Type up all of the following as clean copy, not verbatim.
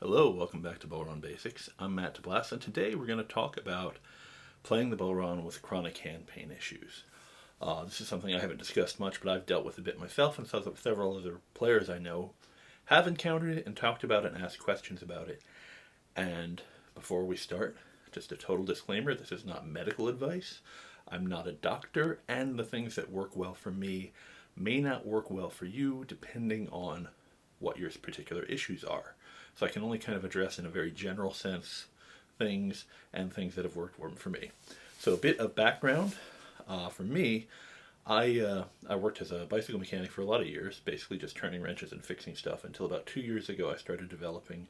Hello, welcome back to Bodhran Basics. I'm Matt DeBlas, and today we're going to talk about playing the Bodhran with chronic hand pain issues. This is something I haven't discussed much, but I've dealt with a bit myself, and several other players I know have encountered it and talked about it and asked questions about it. And before we start, just a total disclaimer, this is not medical advice. I'm not a doctor, and the things that work well for me may not work well for you, depending on what your particular issues are. So I can only kind of address in a very general sense things and things that have worked for me. So a bit of background. For me, I worked as a bicycle mechanic for a lot of years, basically just turning wrenches and fixing stuff until about 2 years ago I started developing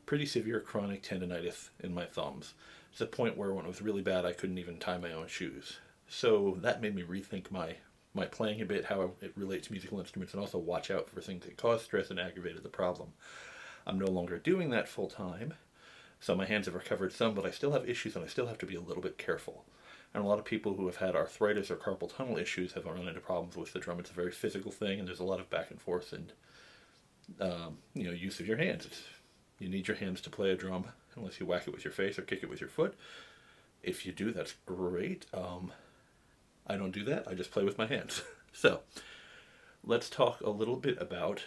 pretty severe chronic tendonitis in my thumbs. To the point where when it was really bad I couldn't even tie my own shoes. So that made me rethink my playing a bit, how it relates to musical instruments, and also watch out for things that cause stress and aggravated the problem. I'm no longer doing that full time, so my hands have recovered some, but I still have issues and I still have to be a little bit careful. And a lot of people who have had arthritis or carpal tunnel issues have run into problems with the drum. It's a very physical thing, and there's a lot of back and forth and use of your hands. You need your hands to play a drum, unless you whack it with your face or kick it with your foot. If you do, that's great. I don't do that. I just play with my hands. So let's talk a little bit about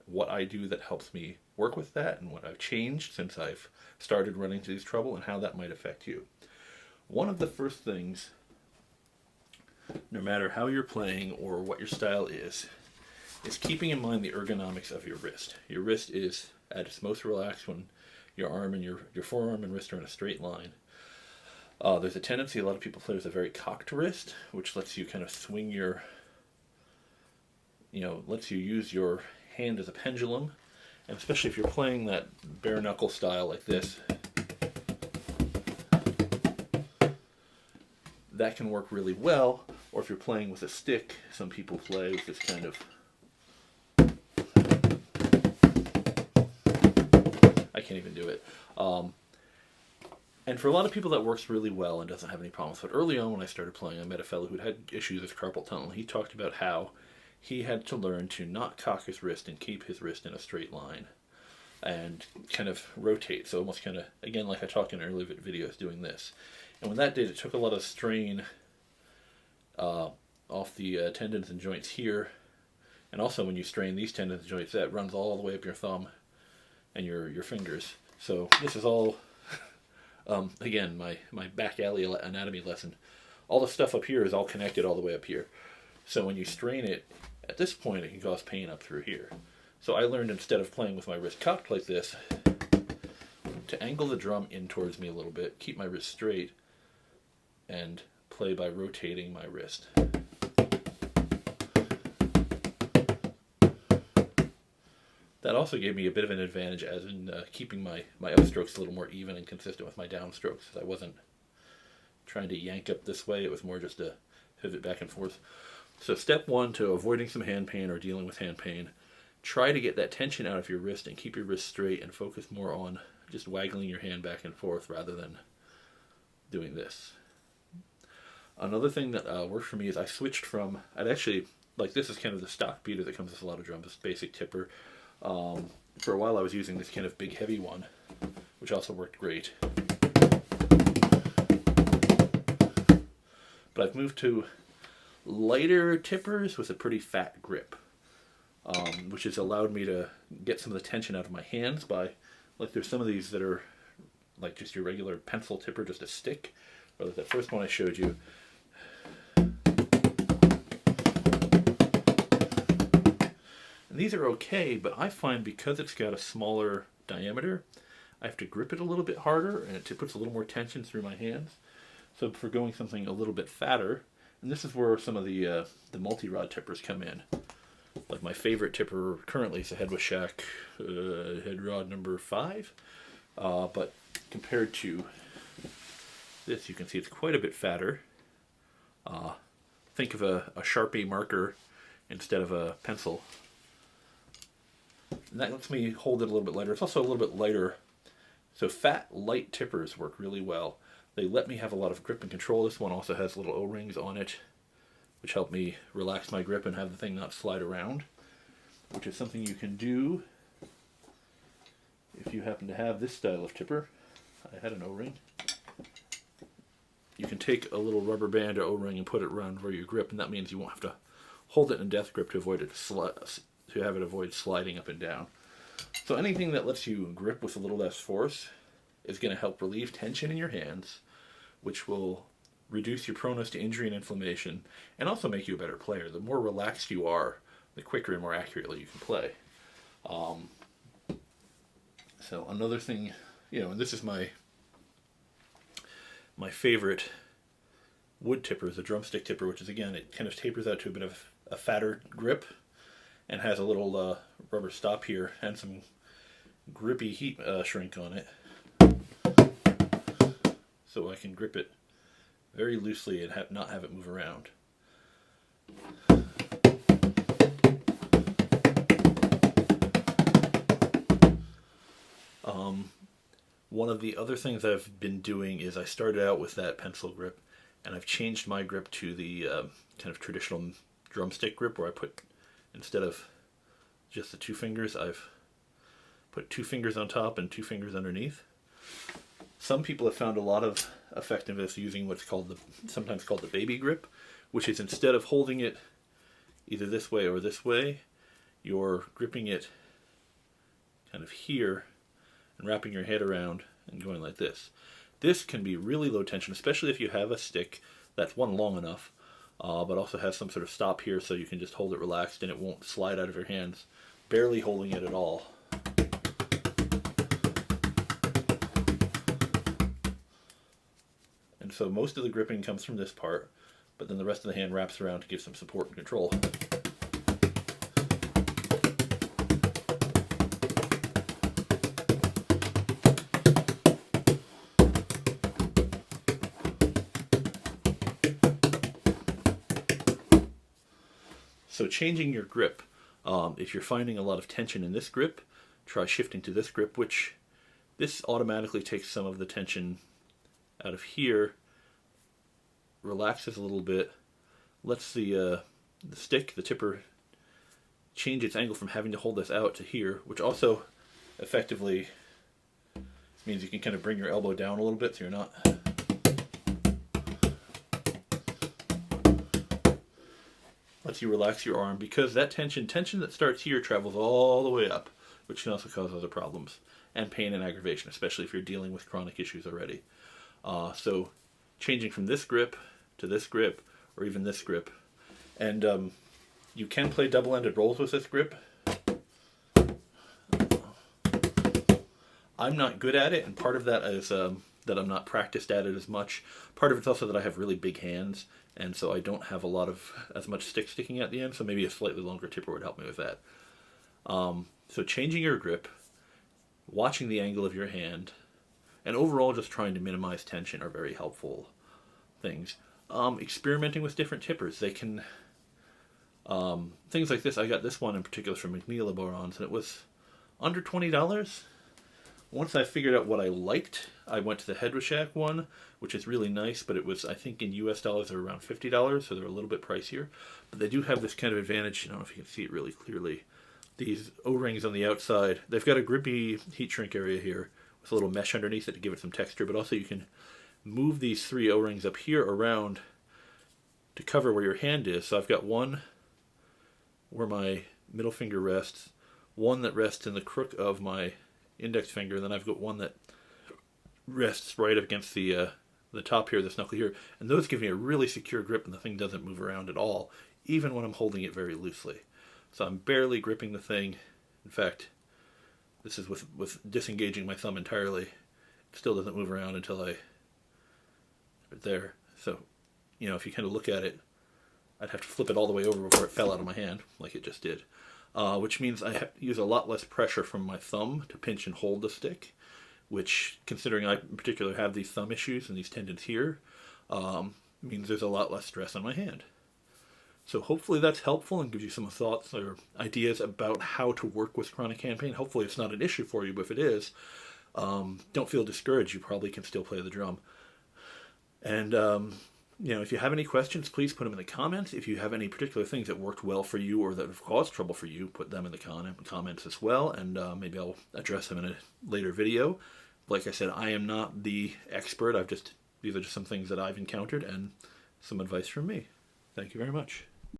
what I do that helps me work with that and what I've changed since I've started running into this trouble and how that might affect you. One of the first things, no matter how you're playing or what your style is keeping in mind the ergonomics of your wrist. Your wrist is at its most relaxed when your arm and your forearm and wrist are in a straight line. There's a tendency, a lot of people play with a very cocked wrist, which lets you kind of swing lets you use your hand as a pendulum, and especially if you're playing that bare knuckle style like this, that can work really well. Or if you're playing with a stick, some people play with this kind of, I can't even do it. And for a lot of people that works really well and doesn't have any problems. But early on when I started playing, I met a fellow who'd had issues with carpal tunnel. He talked about how he had to learn to not cock his wrist and keep his wrist in a straight line and kind of rotate. So almost kind of, again, like I talked in earlier videos, doing this. And when that did, it took a lot of strain off the tendons and joints here. And also when you strain these tendons and joints, that runs all the way up your thumb and your fingers. So this is all, again, my back alley anatomy lesson. All the stuff up here is all connected all the way up here. So when you strain it, at this point it can cause pain up through here. So I learned, instead of playing with my wrist cocked like this, to angle the drum in towards me a little bit, keep my wrist straight, and play by rotating my wrist. That also gave me a bit of an advantage as in keeping my upstrokes a little more even and consistent with my downstrokes. I wasn't trying to yank up this way, it was more just a pivot back and forth. So step one to avoiding some hand pain or dealing with hand pain, try to get that tension out of your wrist and keep your wrist straight and focus more on just waggling your hand back and forth rather than doing this. Another thing that worked for me is I switched from, this is kind of the stock beater that comes with a lot of drums, this basic tipper. For a while I was using this kind of big heavy one, which also worked great. But I've moved to lighter tippers with a pretty fat grip, which has allowed me to get some of the tension out of my hands by, like, there's some of these that are like just your regular pencil tipper, just a stick, or like that first one I showed you. And these are okay, but I find because it's got a smaller diameter, I have to grip it a little bit harder, and it puts a little more tension through my hands. So for going something a little bit fatter, and this is where some of the multi-rod tippers come in. Like my favorite tipper currently is a Head with Shack head rod number 5. But compared to this, you can see it's quite a bit fatter. Think of a Sharpie marker instead of a pencil. And that lets me hold it a little bit lighter. It's also a little bit lighter. So fat, light tippers work really well. They let me have a lot of grip and control. This one also has little O-rings on it, which help me relax my grip and have the thing not slide around, which is something you can do if you happen to have this style of tipper, I had an O-ring. You can take a little rubber band or O-ring and put it around where you grip, and that means you won't have to hold it in death grip to avoid it to have it avoid sliding up and down. So anything that lets you grip with a little less force is going to help relieve tension in your hands, which will reduce your proneness to injury and inflammation, and also make you a better player. The more relaxed you are, the quicker and more accurately you can play. So another thing, and this is my favorite wood tipper, is the Drumstick Tipper, which is, again, it kind of tapers out to a bit of a fatter grip and has a little rubber stop here and some grippy heat shrink on it, so I can grip it very loosely and not have it move around. One of the other things I've been doing is I started out with that pencil grip, and I've changed my grip to the kind of traditional drumstick grip, where I put, instead of just the 2 fingers, I've put 2 fingers on top and 2 fingers underneath. Some people have found a lot of effectiveness using what's sometimes called the baby grip, which is, instead of holding it either this way or this way, you're gripping it kind of here and wrapping your head around and going like this. This can be really low tension, especially if you have a stick that's, one, long enough, but also has some sort of stop here so you can just hold it relaxed and it won't slide out of your hands, barely holding it at all. And so most of the gripping comes from this part, but then the rest of the hand wraps around to give some support and control. So changing your grip, if you're finding a lot of tension in this grip, try shifting to this grip, which this automatically takes some of the tension out of here, relaxes a little bit, lets the stick, the tipper, change its angle from having to hold this out to here, which also effectively means you can kind of bring your elbow down a little bit so you're not... lets you relax your arm, because that tension that starts here travels all the way up, which can also cause other problems and pain and aggravation, especially if you're dealing with chronic issues already. So changing from this grip to this grip, or even this grip, and you can play double-ended rolls with this grip. I'm not good at it, and part of that is that I'm not practiced at it as much. Part of it's also that I have really big hands, and so I don't have as much stick sticking at the end, so maybe a slightly longer tipper would help me with that. So changing your grip, watching the angle of your hand, and overall just trying to minimize tension are very helpful things. Experimenting with different tippers. They can... things like this. I got this one in particular from McNeil Bodhrans, and it was under $20. Once I figured out what I liked, I went to the Headwashak one, which is really nice, but it was, I think, in US dollars, they're around $50, so they're a little bit pricier. But they do have this kind of advantage. I don't know if you can see it really clearly. These O-rings on the outside, they've got a grippy heat shrink area here with a little mesh underneath it to give it some texture, but also you can move these 3 O-rings up here around to cover where your hand is. So I've got one where my middle finger rests, one that rests in the crook of my index finger, and then I've got one that rests right up against the top here, this knuckle here, and those give me a really secure grip, and the thing doesn't move around at all, even when I'm holding it very loosely. So I'm barely gripping the thing. In fact, this is with disengaging my thumb entirely. It still doesn't move around until I put it there. So, if you kind of look at it, I'd have to flip it all the way over before it fell out of my hand, like it just did. Which means I have to use a lot less pressure from my thumb to pinch and hold the stick, which, considering I in particular have these thumb issues and these tendons here, means there's a lot less stress on my hand. So hopefully that's helpful and gives you some thoughts or ideas about how to work with chronic hand pain. Hopefully it's not an issue for you, but if it is, don't feel discouraged. You probably can still play the drum. And if you have any questions, please put them in the comments. If you have any particular things that worked well for you or that have caused trouble for you, put them in the comments as well, and maybe I'll address them in a later video. Like I said, I am not the expert. These are just some things that I've encountered and some advice from me. Thank you very much.